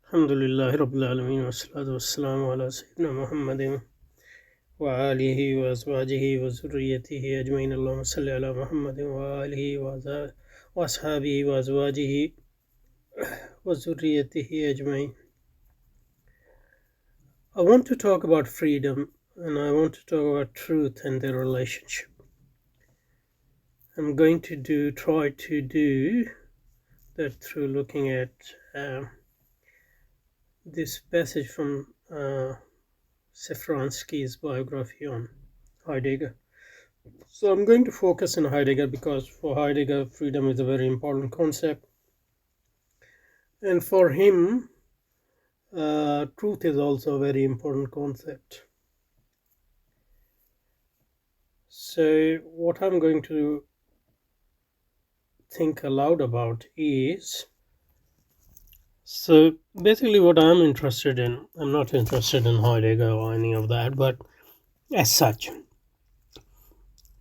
Alhamdulillah Rabbil Alameen wa salatu wa salamu ala Sayyidina Muhammadin wa alihi wa azwajihi wa zurriyatihi ajmain. Allahumma salli ala Muhammadin wa alihi wa ashabihi wa azwajihi wa zurriyatihi ajmain. I want to talk about freedom, and I want to talk about truth and their relationship. I'm going to try to do that through looking at this passage from Safransky's biography on Heidegger. So I'm going to focus on Heidegger because for Heidegger, freedom is a very important concept. And for him, truth is also a very important concept. So what I'm going to think aloud about is, so basically what I'm interested in, I'm not interested in Heidegger or any of that, but as such.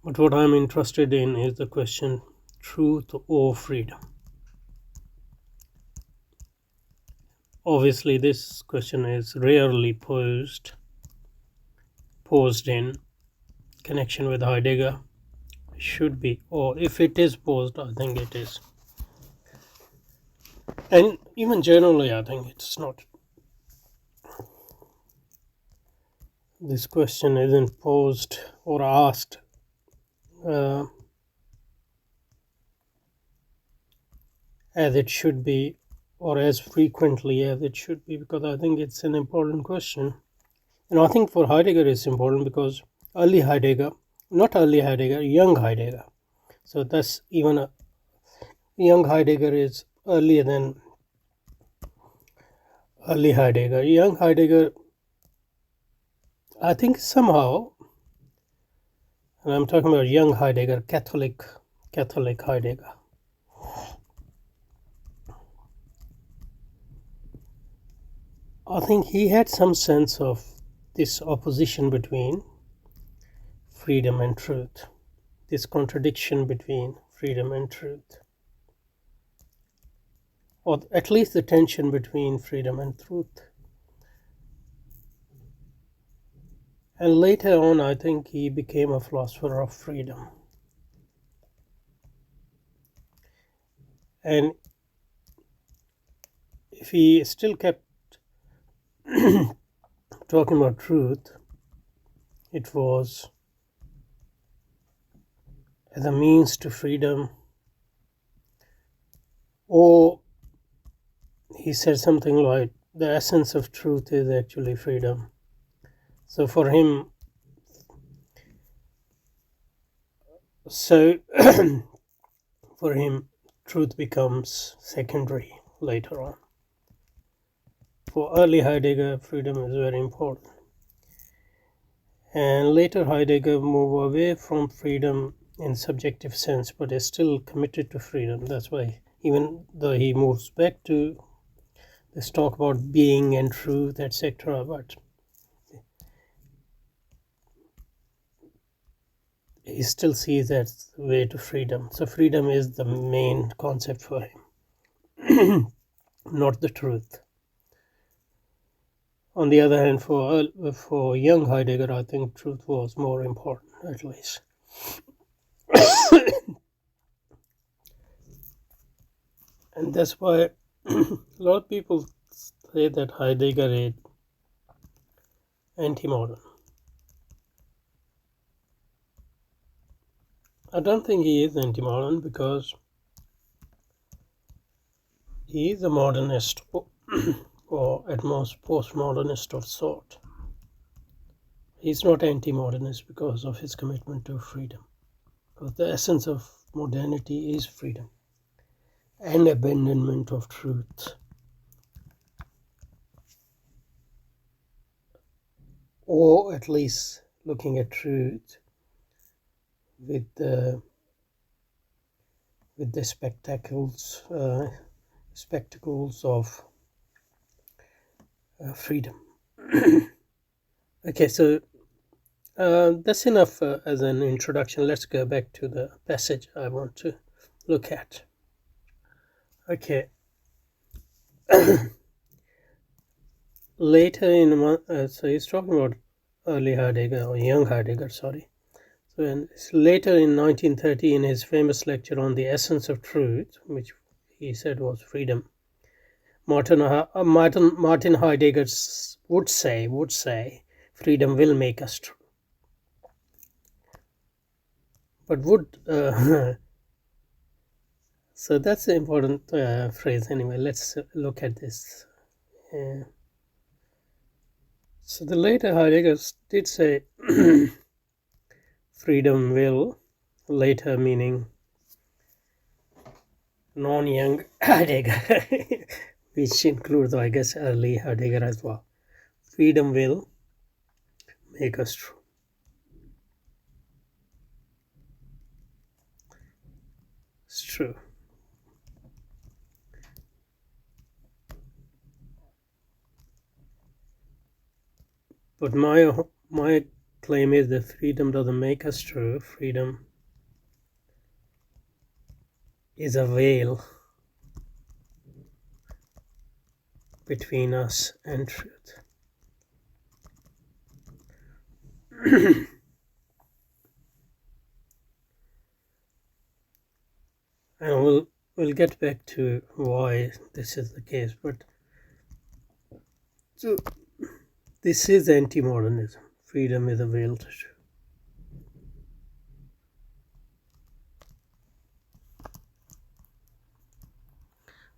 But what I'm interested in is the question, truth or freedom. Obviously, this question is rarely posed in connection with Heidegger. Should be, or if it is posed, I think it is. And even generally, I think it's not. This question isn't posed or asked as it should be, or as frequently as it should be, because I think it's an important question. And I think for Heidegger it's important because young Heidegger. So that's even young Heidegger is earlier than early Heidegger. Young Heidegger, I think somehow, and I'm talking about young Heidegger, Catholic Heidegger. I think he had some sense of this opposition between freedom and truth, this contradiction between freedom and truth, or at least the tension between freedom and truth. And later on, I think he became a philosopher of freedom. And if he still kept talking about truth, it was as a means to freedom, or he said something like the essence of truth is actually freedom. So for him, truth becomes secondary later on. For early Heidegger, freedom is very important. And later Heidegger moved away from freedom in subjective sense, but is still committed to freedom. That's why even though he moves back to this talk about being and truth, etc., but he still sees that way to freedom. So freedom is the main concept for him, not the truth. On the other hand, for young Heidegger, I think truth was more important, at least. And that's why a lot of people say that Heidegger is anti-modern. I don't think he is anti-modern because he is a modernist, or at most postmodernist of sort. He's not anti-modernist because of his commitment to freedom. Because the essence of modernity is freedom and abandonment of truth, or at least looking at truth with the spectacles of freedom. Okay, so that's enough as an introduction. Let's go back to the passage I want to look at. Okay. later in so he's talking about early Heidegger or young Heidegger, sorry. So later in 1930, in his famous lecture on the essence of truth, which he said was freedom, Martin Heidegger would say, freedom will make us true. But so that's the important phrase anyway. Let's look at this. So the later Heidegger did say freedom will, later meaning non-young Heidegger, which includes, I guess, early Heidegger as well. Freedom will make us true. It's true. But my claim is that freedom doesn't make us true. Freedom is a veil between us and truth. And we'll get back to why this is the case, but so this is anti-modernism. Freedom is a veil to truth.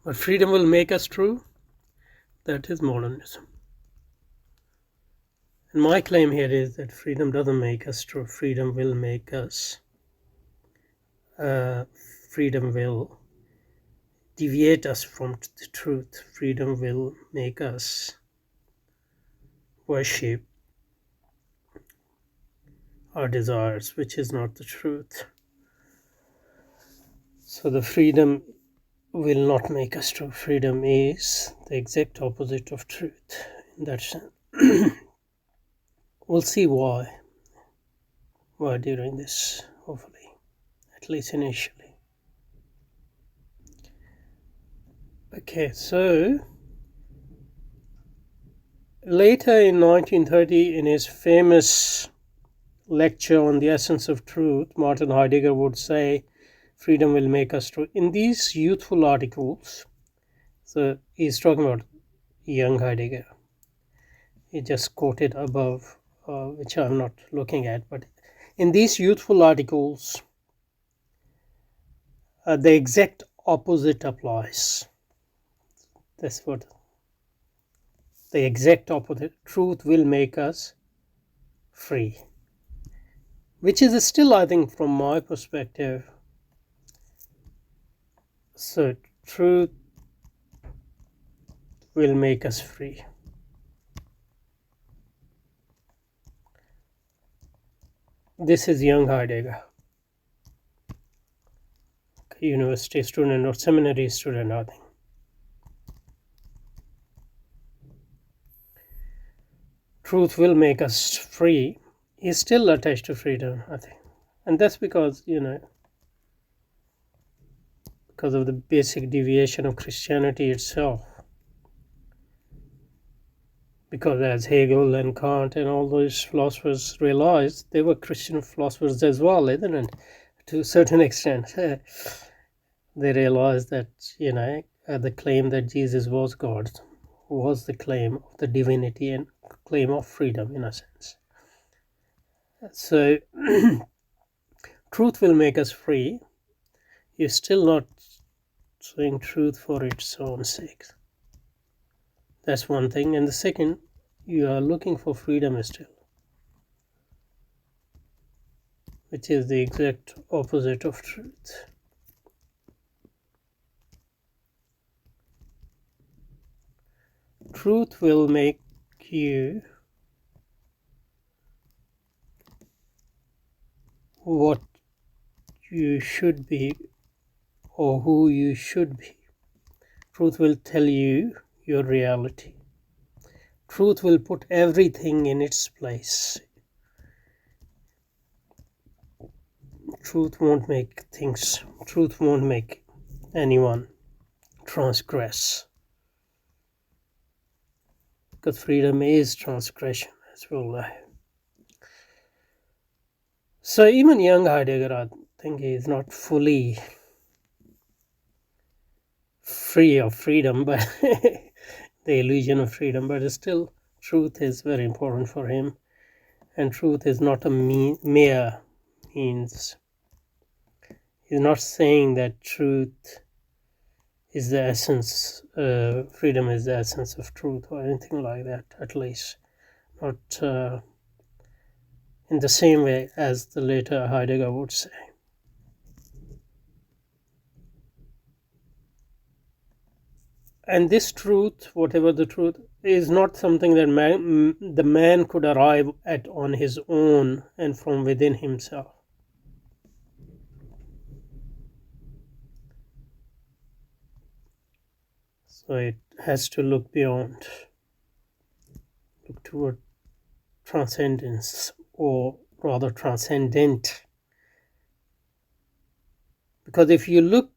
But freedom will make us true. That is modernism. And my claim here is that freedom doesn't make us true. Freedom will make us. Freedom will deviate us from the truth. Freedom will make us worship our desires, which is not the truth. So the freedom will not make us true. Freedom is the exact opposite of truth in that sense. We'll see why during this, hopefully, at least initially. Okay, so later in 1930, in his famous lecture on the essence of truth, Martin Heidegger would say, freedom will make us true. In these youthful articles, so he's talking about young Heidegger. He just quoted above, which I'm not looking at, but in these youthful articles, the exact opposite applies. That's what the exact opposite. Truth will make us free, which is still, I think, from my perspective. So truth will make us free. This is young Heidegger, university student or seminary student, I think. Truth will make us free. He's still attached to freedom, I think. And that's because, because of the basic deviation of Christianity itself. Because as Hegel and Kant and all those philosophers realized, they were Christian philosophers as well, isn't it? To a certain extent. They realized that, the claim that Jesus was God was the claim of the divinity and claim of freedom, in a sense. So, truth will make us free. You're still not saying truth for its own sake. That's one thing. And the second, you are looking for freedom still, which is the exact opposite of truth. Truth will make you what you should be or who you should be. Truth will tell you your reality. Truth will put everything in its place. Truth won't make anyone transgress. because freedom is transgression as well. So even young Heidegger, I think he is not fully free of freedom, but the illusion of freedom, but still truth is very important for him, and truth is not a mere means. He's not saying that truth is the essence, freedom is the essence of truth or anything like that, at least not in the same way as the later Heidegger would say. And this truth, whatever the truth, is not something that the man could arrive at on his own and from within himself. So it has to look beyond, look toward transcendence, or rather transcendent. Because if you look,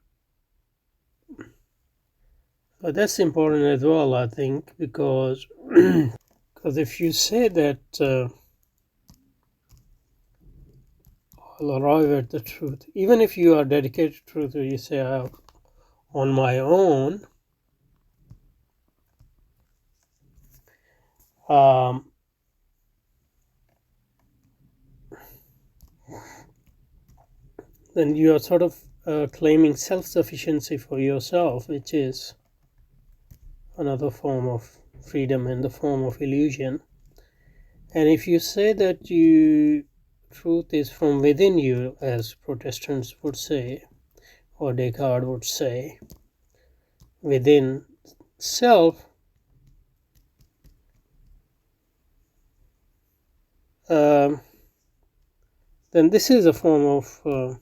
but that's important as well, I think, because if you say that I'll arrive at the truth, even if you are dedicated to truth, or you say on my own, then you are sort of claiming self-sufficiency for yourself, which is another form of freedom and the form of illusion. And if you say that truth is from within you, as Protestants would say, or Descartes would say, within self, then this is a form of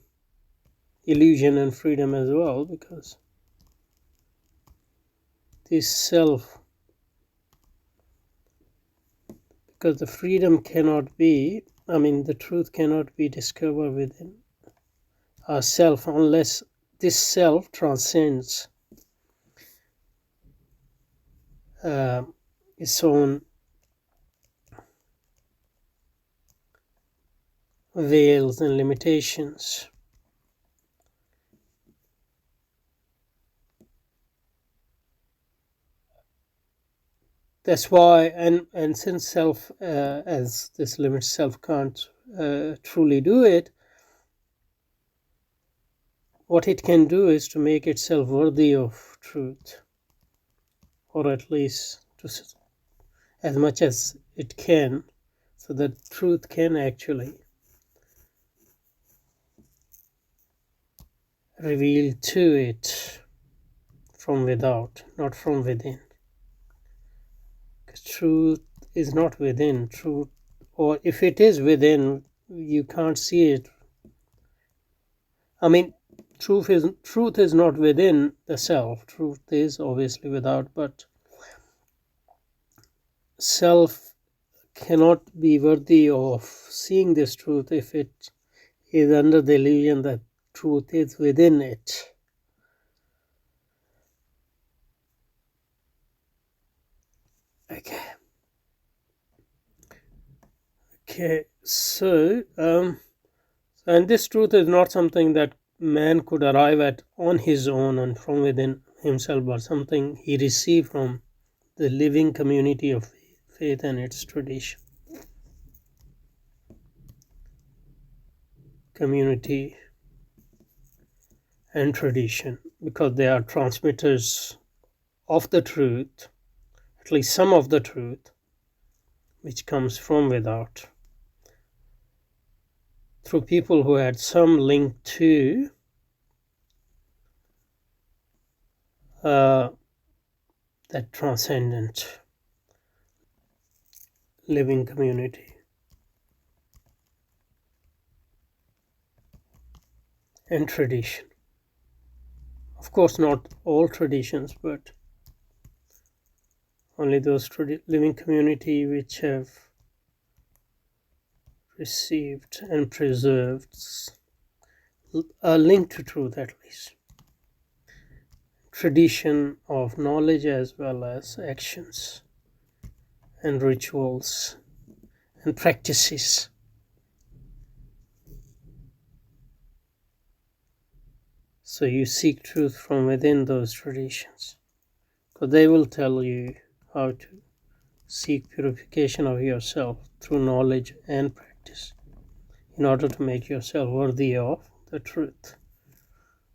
illusion and freedom as well, because this self, because the freedom cannot be, the truth cannot be discovered within ourself unless this self transcends its own veils and limitations. That's why, and since self, as this limited self, can't truly do it, what it can do is to make itself worthy of truth, or at least as much as it can, so that truth can actually reveal to it from without, not from within. Because truth is not within. Truth, or if it is within, you can't see it. Truth is not within the self. Truth is obviously without, but self cannot be worthy of seeing this truth if it is under the illusion that truth is within it. Okay, so and this truth is not something that man could arrive at on his own and from within himself, but something he received from the living community of faith and its tradition. Community and tradition, because they are transmitters of the truth, at least some of the truth, which comes from without, through people who had some link to that transcendent living community and tradition. Of course, not all traditions, but only those living community which have received and preserved a link to truth, at least. Tradition of knowledge as well as actions. and rituals and practices. So you seek truth from within those traditions, because they will tell you how to seek purification of yourself through knowledge and practice in order to make yourself worthy of the truth,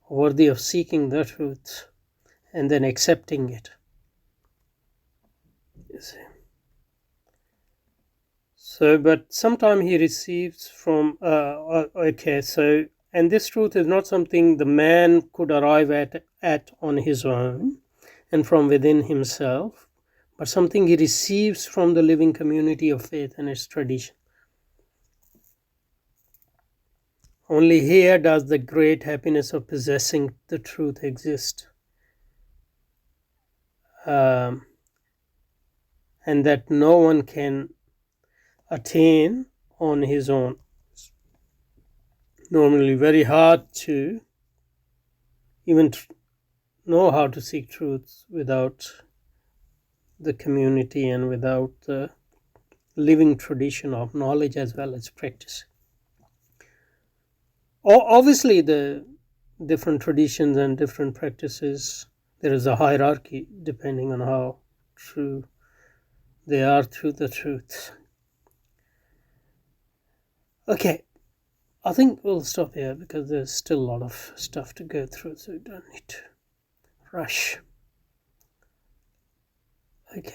worthy of seeking the truth and then accepting it. You see. So, but sometime he receives from, and this truth is not something the man could arrive at on his own and from within himself, but something he receives from the living community of faith and its tradition. Only here does the great happiness of possessing the truth exist. And that no one can attain on his own. It's normally very hard to even know how to seek truth without the community and without the living tradition of knowledge as well as practice. Obviously, the different traditions and different practices, there is a hierarchy depending on how true they are to the truth. Okay, I think we'll stop here because there's still a lot of stuff to go through, so we don't need to rush. Okay.